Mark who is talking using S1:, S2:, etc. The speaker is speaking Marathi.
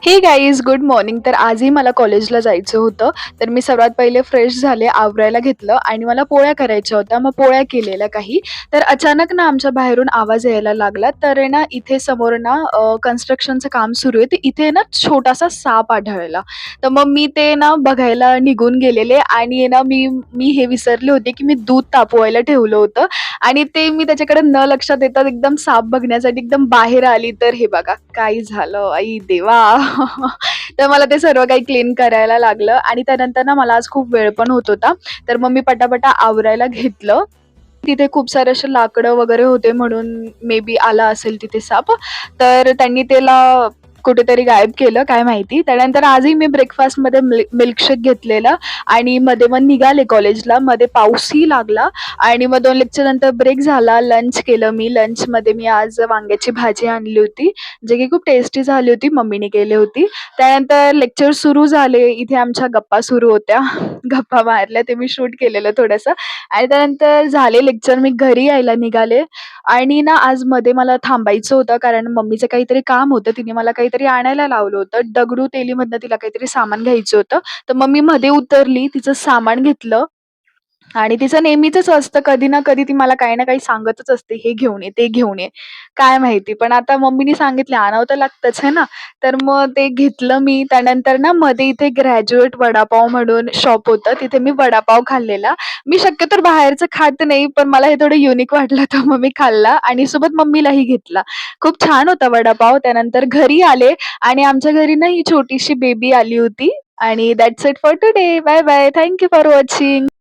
S1: हे गाईज गुड मॉर्निंग. तर आजही मला कॉलेजला जायचं होतं. तर मी सर्वात पहिले फ्रेश झाले, आवरायला घेतलं आणि मला पोळ्या करायच्या होत्या. मग पोळ्या केलेल्या काही. तर अचानक ना आमच्या बाहेरून आवाज यायला लागला. तर आहे ना इथे समोर ना कन्स्ट्रक्शनचं काम सुरू आहे. तर इथे ना छोटासा साप आढळला. तर मग मी ते ना बघायला निघून गेलेले आणि आहे ना मी मी हे विसरले होते, की मी दूध तापवायला ठेवलं होतं आणि ते मी त्याच्याकडे न लक्ष देता एकदम साप बघण्यासाठी एकदम बाहेर आली. तर हे बघा काय झालं आई देवा! तर मला ते सर्व काही क्लीन करायला लागलं आणि त्यानंतर ना मला आज खूप वेळ पण होत होता. तर मग मी पटापटा आवरायला घेतलं. तिथे खूप सारे असे लाकडं वगैरे होते म्हणून मे बी आला असेल तिथे साप. तर त्यांनी त्याला कुठेतरी गायब केलं काय माहिती. त्यानंतर आजही मी ब्रेकफास्टमध्ये मिल्कशेक घेतलेला आणि मध्ये मग निघाले कॉलेजला. मध्ये पाऊसही लागला आणि मग 2 लेक्चरनंतर ब्रेक झाला. लंच केलं मी. लंचमध्ये मी आज वांग्याची भाजी आणली होती, जे की खूप टेस्टी झाली होती. मम्मीने केली होती. त्यानंतर लेक्चर सुरू झाले. इथे आमच्या गप्पा सुरू होत्या. गप्पा मारल्या. ते मी शूट केलेलं थोडंसं आणि त्यानंतर झाले लेक्चर. मी घरी यायला निघाले आणि ना आज मध्ये मला थांबायचं होतं कारण मम्मीचं काहीतरी काम होतं. तिने मला काहीतरी आणायला लावलं होतं. दगडू तेलीमधनं तिला काहीतरी सामान घ्यायचं होतं. तर मग मी मध्ये उतरली, तिचं सामान घेतलं आणि तिचं नेहमीचंच असतं कधी ना कधी ती मला काही ना काही सांगतच असते, "हे घेऊन ये, ते घेऊन ये." काय माहिती. पण आता मम्मीनी सांगितलं आणावं तर लागतंच आहे ना. तर मग ते घेतलं मी. त्यानंतर ना मध्ये इथे ग्रॅज्युएट वडापाव म्हणून शॉप होतं. तिथे मी वडापाव खाल्लेला. मी शक्यतो बाहेरचं खात नाही, पण मला हे थोडं युनिक वाटलं तर मग मी खाल्ला आणि सोबत मम्मीलाही घेतला. खूप छान होता वडापाव. त्यानंतर घरी आले आणि आमच्या घरी ना ही छोटीशी बेबी आली होती आणि that's it for today. Bye bye. Thank you for watching.